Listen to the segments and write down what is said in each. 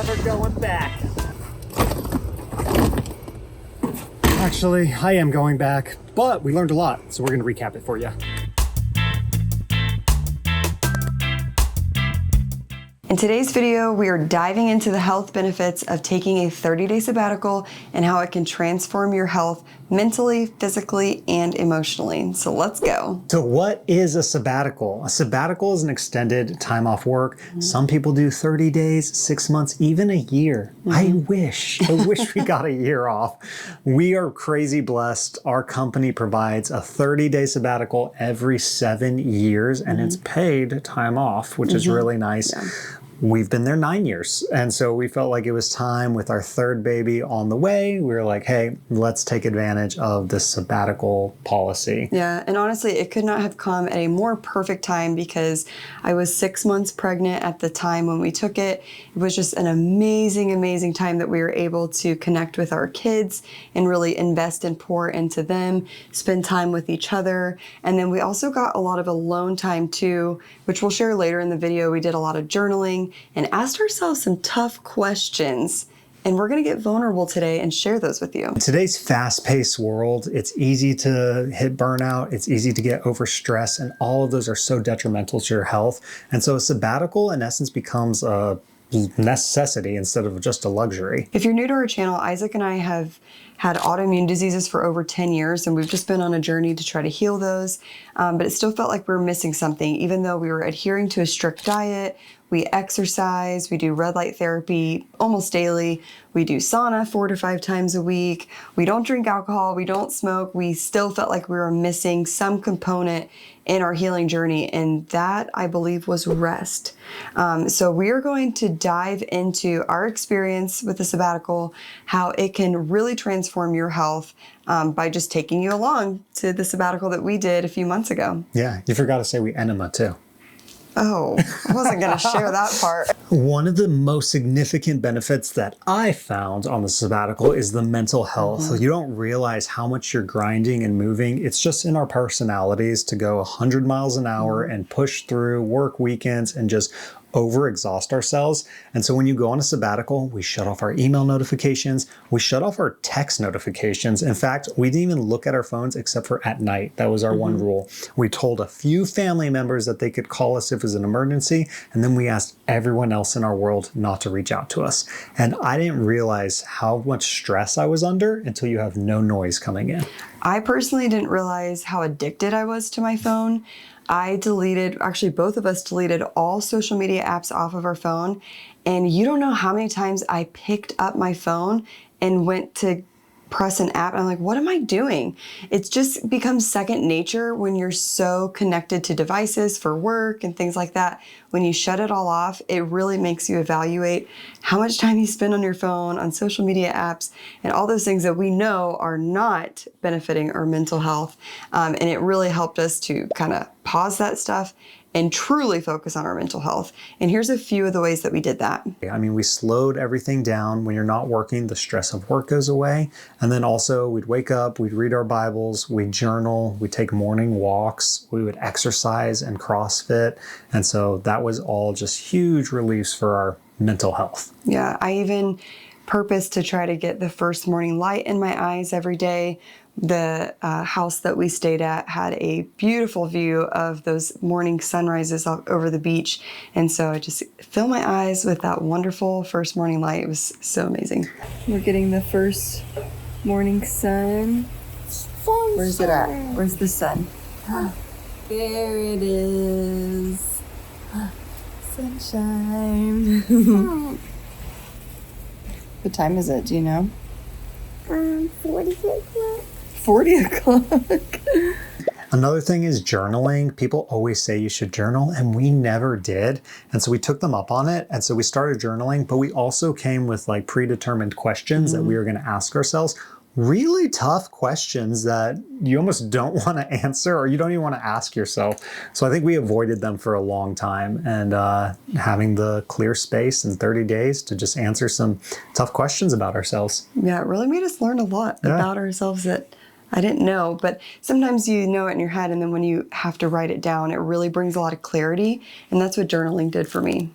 never going back. Actually, I am going back, but we learned a lot, so we're going to recap it for you. In today's video, we are diving into the health benefits of taking a 30-day sabbatical and how it can transform your health mentally, physically, and emotionally. So let's go. So what is a sabbatical? A sabbatical is an extended time off work. Some people do 30 days, 6 months, even a year. I wish we got a year off. We are crazy blessed. Our company provides a 30-day sabbatical every 7 years, and it's paid time off, which is really nice. Yeah. We've been there 9 years. And so we felt like it was time with our third baby on the way. We were like, hey, let's take advantage of this sabbatical policy. Yeah, and honestly, it could not have come at a more perfect time because I was 6 months pregnant at the time when we took it. It was just an amazing, amazing time that we were able to connect with our kids and really invest and pour into them, spend time with each other. And then we also got a lot of alone time too, which we'll share later in the video. We did a lot of journaling and asked ourselves some tough questions. And we're going to get vulnerable today and share those with you. In today's fast-paced world, it's easy to hit burnout. It's easy to get overstressed, and all of those are so detrimental to your health. And so a sabbatical, in essence, becomes a necessity instead of just a luxury. If you're new to our channel, Isaac and I have had autoimmune diseases for over 10 years, and we've just been on a journey to try to heal those. But it still felt like we were missing something, even though we were adhering to a strict diet. We exercise, we do red light therapy almost daily. We do sauna 4 to 5 times a week. We don't drink alcohol, we don't smoke. We still felt like we were missing some component in our healing journey, and that, I believe, was rest. So we are going to dive into our experience with the sabbatical, how it can really transform your health by just taking you along to the sabbatical that we did a few months ago. Yeah, you forgot to say we enema too. Oh, I wasn't going to share that part. One of the most significant benefits that I found on the sabbatical is the mental health. You don't realize how much you're grinding and moving. It's just in our personalities to go 100 miles an hour and push through, work weekends, and just overexhaust ourselves. And so when you go on a sabbatical, we shut off our email notifications, we shut off our text notifications. In fact, we didn't even look at our phones except for at night. That was our one rule. We told a few family members that they could call us if it was an emergency, and then we asked everyone else in our world not to reach out to us. And I didn't realize how much stress I was under until you have no noise coming in. I personally didn't realize how addicted I was to my phone. I deleted, actually both of us deleted all social media apps off of our phone. And you don't know how many times I picked up my phone and went to press an app and I'm like, what am I doing? It's just becomes second nature when you're so connected to devices for work and things like that. When you shut it all off, it really makes you evaluate how much time you spend on your phone, on social media apps, and all those things that we know are not benefiting our mental health. And it really helped us to kind of pause that stuff and truly focus on our mental health. And here's a few of the ways that we did that. I mean, we slowed everything down. When you're not working, the stress of work goes away. And then also we'd wake up, we'd read our Bibles, we'd journal, we'd take morning walks, we would exercise and CrossFit. And so that was all just huge reliefs for our mental health. Yeah, I even purposed to try to get the first morning light in my eyes every day. The house that we stayed at had a beautiful view of those morning sunrises over the beach. And so I just filled my eyes with that wonderful first morning light. It was so amazing. We're getting the first morning sun. Where's it at? Where's the sun? There it is. Sunshine. What time is it? Do you know? 40 o'clock. 40 o'clock. Another thing is journaling. People always say you should journal, and we never did. And so we took them up on it. And so we started journaling, but we also came with like predetermined questions that we were going to ask ourselves. Really tough questions that you almost don't want to answer, or you don't even want to ask yourself. So I think we avoided them for a long time, and having the clear space in 30 days to just answer some tough questions about ourselves. Yeah, it really made us learn a lot about ourselves that I didn't know, but sometimes you know it in your head, and then when you have to write it down, it really brings a lot of clarity, and that's what journaling did for me.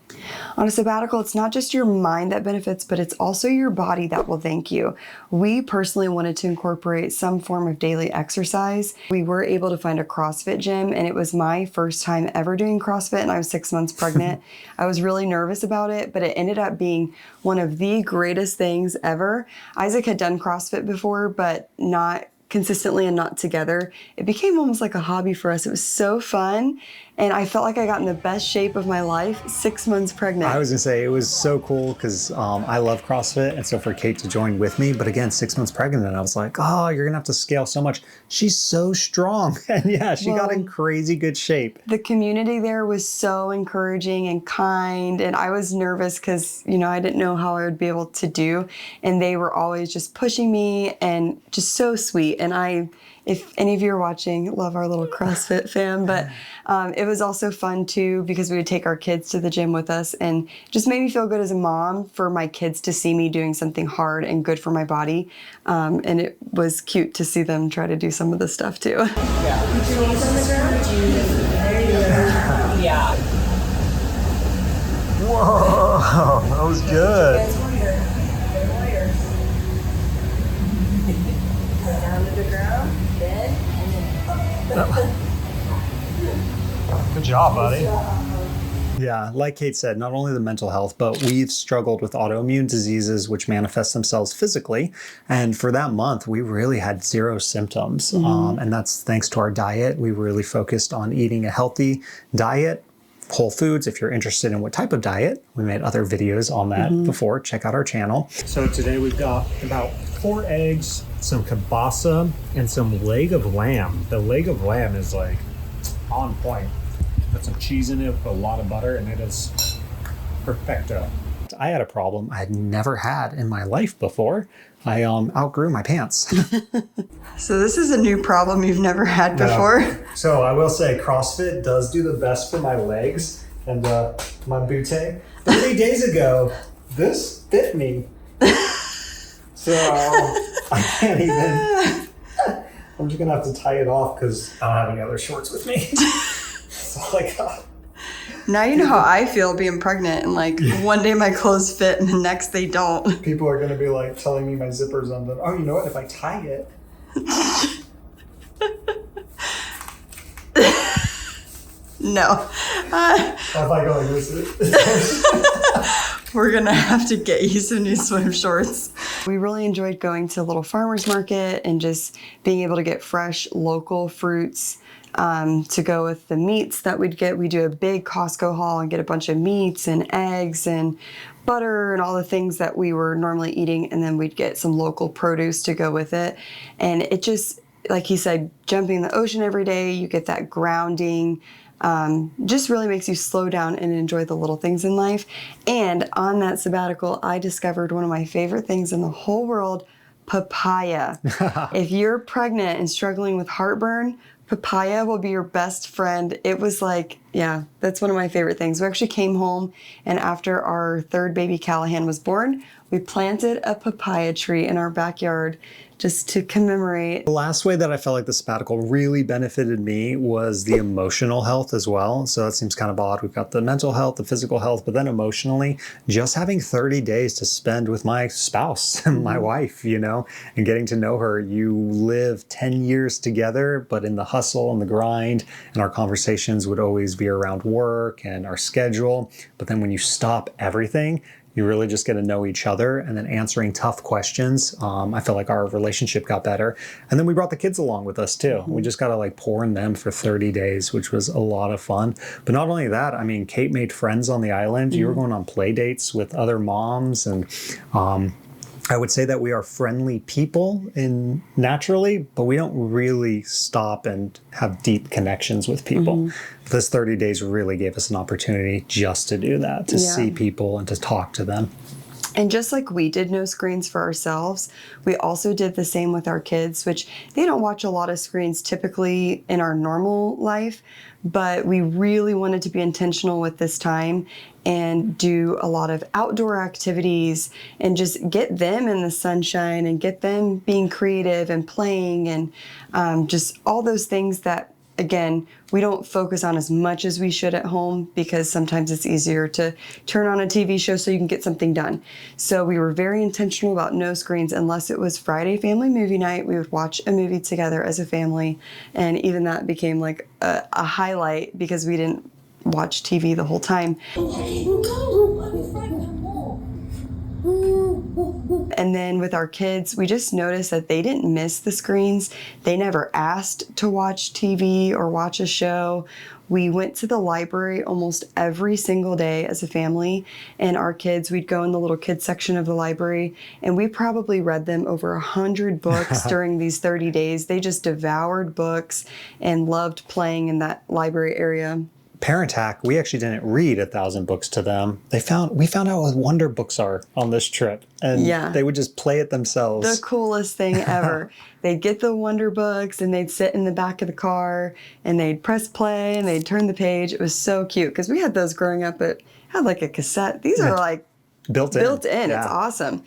On a sabbatical, it's not just your mind that benefits, but it's also your body that will thank you. We personally wanted to incorporate some form of daily exercise. We were able to find a CrossFit gym, and it was my first time ever doing CrossFit, and I was 6 months pregnant. I was really nervous about it, but it ended up being one of the greatest things ever. Isaac had done CrossFit before, but not consistently and not together. It became almost like a hobby for us. It was so fun. And I felt like I got in the best shape of my life 6 months pregnant. I was gonna say, it was so cool because I love CrossFit. And so for Kate to join with me, but again, 6 months pregnant, and I was like, oh, you're gonna have to scale so much. She's so strong. And yeah, she got in crazy good shape. The community there was so encouraging and kind. And I was nervous because, you know, I didn't know how I would be able to do. And they were always just pushing me and just so sweet. And if any of you are watching, love our little CrossFit fam, but it was also fun too because we would take our kids to the gym with us, and just made me feel good as a mom for my kids to see me doing something hard and good for my body. And it was cute to see them try to do some of the stuff too. Yeah. Put your knees on the ground. There you go. Yeah. Whoa, that was good. It's lighter. They're lighter. Down to the ground. Then and then up. Good job, buddy. Yeah, like Kate said, not only the mental health, but we've struggled with autoimmune diseases which manifest themselves physically. And for that month, we really had zero symptoms. And that's thanks to our diet. We really focused on eating a healthy diet, whole foods. If you're interested in what type of diet, we made other videos on that before. Check out our channel. So today we've got about 4 eggs, some kielbasa, and some leg of lamb. The leg of lamb is like on point. Put some cheese in it with a lot of butter, and it is perfecto. I had a problem I had never had in my life before. I outgrew my pants. So this is a new problem you've never had before? No. So I will say CrossFit does do the best for my legs and my butte. 30 days ago, this fit me. So I can't even. I'm just gonna have to tie it off because I don't have any other shorts with me. That's all I got. Now you know how I feel being pregnant, and like one day my clothes fit and the next they don't. People are gonna be like telling me my zipper's undone. Oh, you know what? If I tie it. No. If I go like this. We're gonna have to get you some new swim shorts. We really enjoyed going to a little farmer's market and just being able to get fresh local fruits to go with the meats that we'd get. We do a big Costco haul and get a bunch of meats and eggs and butter and all the things that we were normally eating, and then we'd get some local produce to go with it. And it just, like he said, jumping in the ocean every day, you get that grounding. Just really makes you slow down and enjoy the little things in life. And on that sabbatical, I discovered one of my favorite things in the whole world, papaya. If you're pregnant and struggling with heartburn, papaya will be your best friend. It was like, yeah, that's one of my favorite things. We actually came home, and after our third baby Callahan was born, we planted a papaya tree in our backyard just to commemorate. The last way that I felt like the sabbatical really benefited me was the emotional health as well. So that seems kind of odd. We've got the mental health, the physical health, but then emotionally, just having 30 days to spend with my spouse and my wife, you know, and getting to know her. You live 10 years together, but in the hustle and the grind, and our conversations would always be around work and our schedule. But then when you stop everything, you really just get to know each other, and then answering tough questions. I feel like our relationship got better. And then we brought the kids along with us too. We just got to like pour in them for 30 days, which was a lot of fun. But not only that, I mean, Kate made friends on the island. You were going on play dates with other moms, and I would say that we are friendly people naturally, but we don't really stop and have deep connections with people. This 30 days really gave us an opportunity just to do that, to see people and to talk to them. And just like we did no screens for ourselves, we also did the same with our kids, which they don't watch a lot of screens typically in our normal life, but we really wanted to be intentional with this time and do a lot of outdoor activities and just get them in the sunshine and get them being creative and playing and just all those things that, again, we don't focus on as much as we should at home because sometimes it's easier to turn on a TV show so you can get something done. So we were very intentional about no screens unless it was Friday family movie night. We would watch a movie together as a family, and even that became like a highlight because we didn't watch TV the whole time. And then with our kids, we just noticed that they didn't miss the screens. They never asked to watch TV or watch a show. We went to the library almost every single day as a family, and our kids, we'd go in the little kids section of the library, and we probably read them over 100 books during these 30 days. They just devoured books and loved playing in that library area. Parent hack, we actually didn't read 1,000 books to them. We found out what wonder books are on this trip, and they would just play it themselves. The coolest thing ever. They'd get the wonder books and they'd sit in the back of the car and they'd press play and they'd turn the page. It was so cute because we had those growing up. It had like a cassette. These are like built in. Yeah. It's awesome.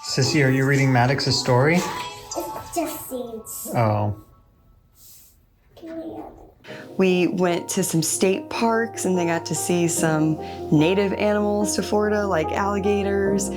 Sissy, are you reading Maddox's story? It's just seeds. Oh. We went to some state parks and they got to see some native animals to Florida, like alligators.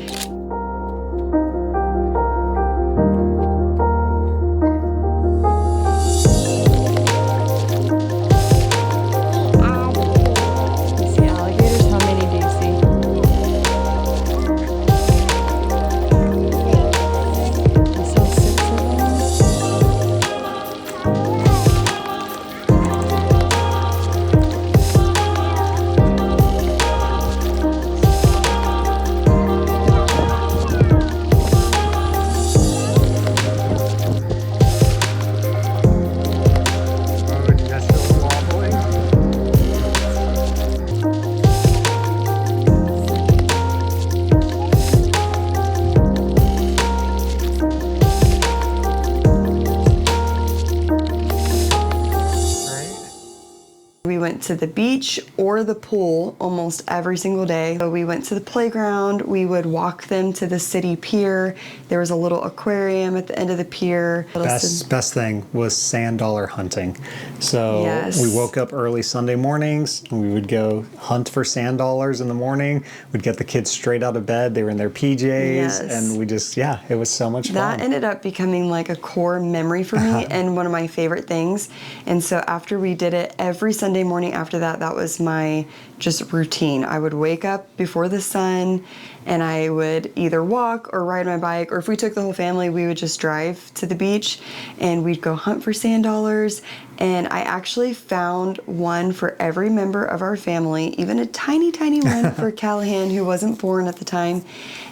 We went to the beach or the pool almost every single day. So we went to the playground. We would walk them to the city pier. There was a little aquarium at the end of the pier. Best thing was sand dollar hunting. So we woke up early Sunday mornings and we would go hunt for sand dollars in the morning. We'd get the kids straight out of bed. They were in their PJs and we just, it was so much fun. That ended up becoming like a core memory for me and one of my favorite things. And so after we did it every Sunday morning after that, that was my just routine. I would wake up before the sun and I would either walk or ride my bike, or if we took the whole family, we would just drive to the beach and we'd go hunt for sand dollars. And I actually found one for every member of our family, even a tiny, tiny one for Callahan, who wasn't born at the time.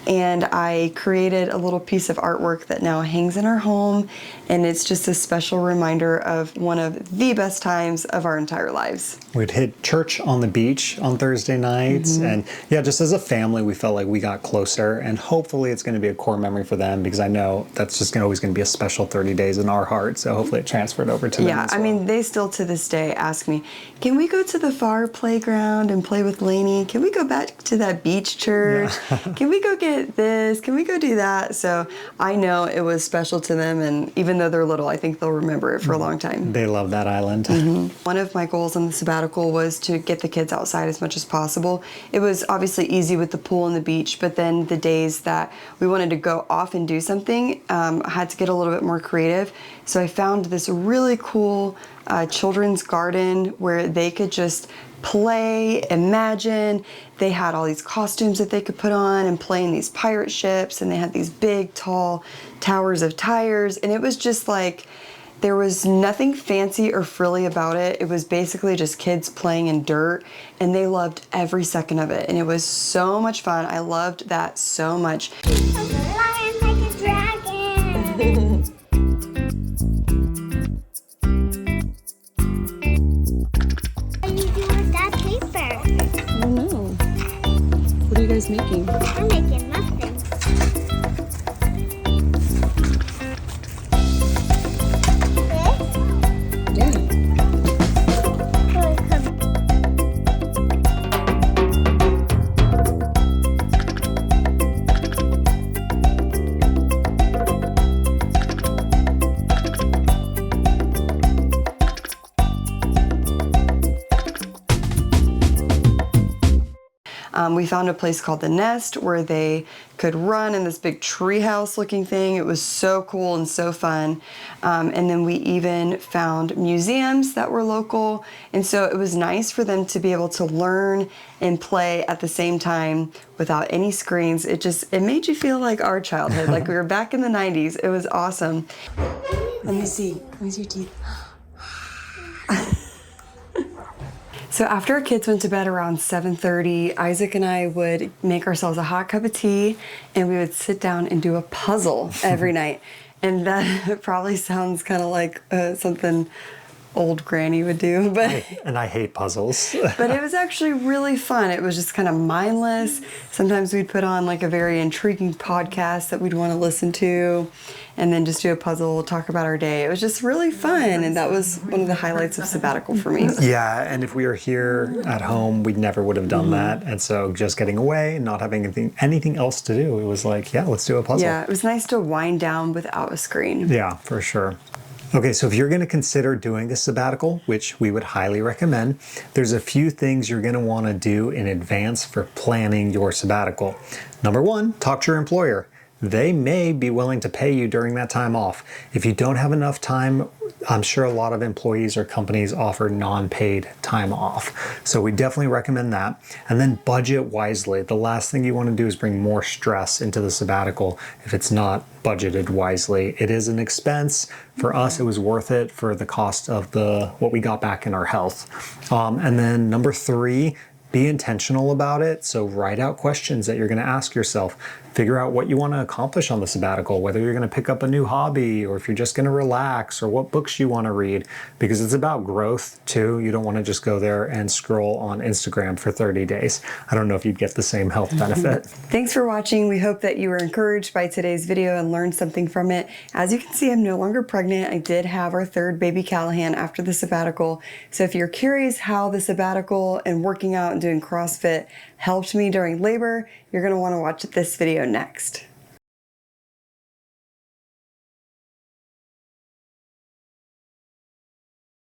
And I created a little piece of artwork that now hangs in our home. And it's just a special reminder of one of the best times of our entire lives. We'd hit church on the beach on Thursday nights. And just as a family, we felt like we got closer. And hopefully it's going to be a core memory for them, because I know that's just always going to be a special 30 days in our heart. So hopefully it transferred over to them as well. I mean, they still to this day ask me, can we go to the far playground and play with Lainey? Can we go back to that beach church? Can we go get this? Can we go do that? So I know it was special to them, and even though they're little, I think they'll remember it for a long time. They love that island. One of my goals on the sabbatical was to get the kids outside as much as possible. It was obviously easy with the pool and the beach, but then the days that we wanted to go off and do something, I had to get a little bit more creative. So I found this really cool children's garden where they could just play, imagine. They had all these costumes that they could put on and play in these pirate ships, and they had these big, tall towers of tires, and it was just like, there was nothing fancy or frilly about it. It was basically just kids playing in dirt, and they loved every second of it, and it was so much fun. I loved that so much. Lion like a dragon. What do you do with that paper? We found a place called The Nest where they could run in this big treehouse looking thing. It was so cool and so fun. And then we even found museums that were local. And so it was nice for them to be able to learn and play at the same time without any screens. It made you feel like our childhood, like we were back in the 90s. It was awesome. Let me see your teeth. So after our kids went to bed around 7:30, Isaac and I would make ourselves a hot cup of tea and we would sit down and do a puzzle every night. And that probably sounds kind of like something old granny would do, but I hate puzzles. but it was actually really fun. It was just kind of mindless. Sometimes we'd put on like a very intriguing podcast that we'd want to listen to and then just do a puzzle, talk about our day. It was just really fun, and that was one of the highlights of sabbatical for me. Yeah, and if we were here at home, we never would have done that. And so just getting away, not having anything else to do, it was like, yeah, let's do a puzzle. Yeah, it was nice to wind down without a screen. Yeah, for sure. Okay, so if you're going to consider doing a sabbatical, which we would highly recommend, there's a few things you're going to want to do in advance for planning your sabbatical. Number one, talk to your employer. They may be willing to pay you during that time off. If you don't have enough time, I'm sure a lot of employees or companies offer non-paid time off. So we definitely recommend that. And then budget wisely. The last thing you want to do is bring more stress into the sabbatical if it's not budgeted wisely. It is an expense. For us, it was worth it for the cost of what we got back in our health. And then number three, be intentional about it. So write out questions that you're going to ask yourself. Figure out what you want to accomplish on the sabbatical, whether you're going to pick up a new hobby or if you're just going to relax or what books you want to read, because it's about growth too. You don't want to just go there and scroll on Instagram for 30 days. I don't know if you'd get the same health benefit. Thanks for watching. We hope that you were encouraged by today's video and learned something from it. As you can see, I'm no longer pregnant. I did have our third baby Callahan after the sabbatical. So if you're curious how the sabbatical and working out and doing CrossFit helped me during labor, you're going to want to watch this video next.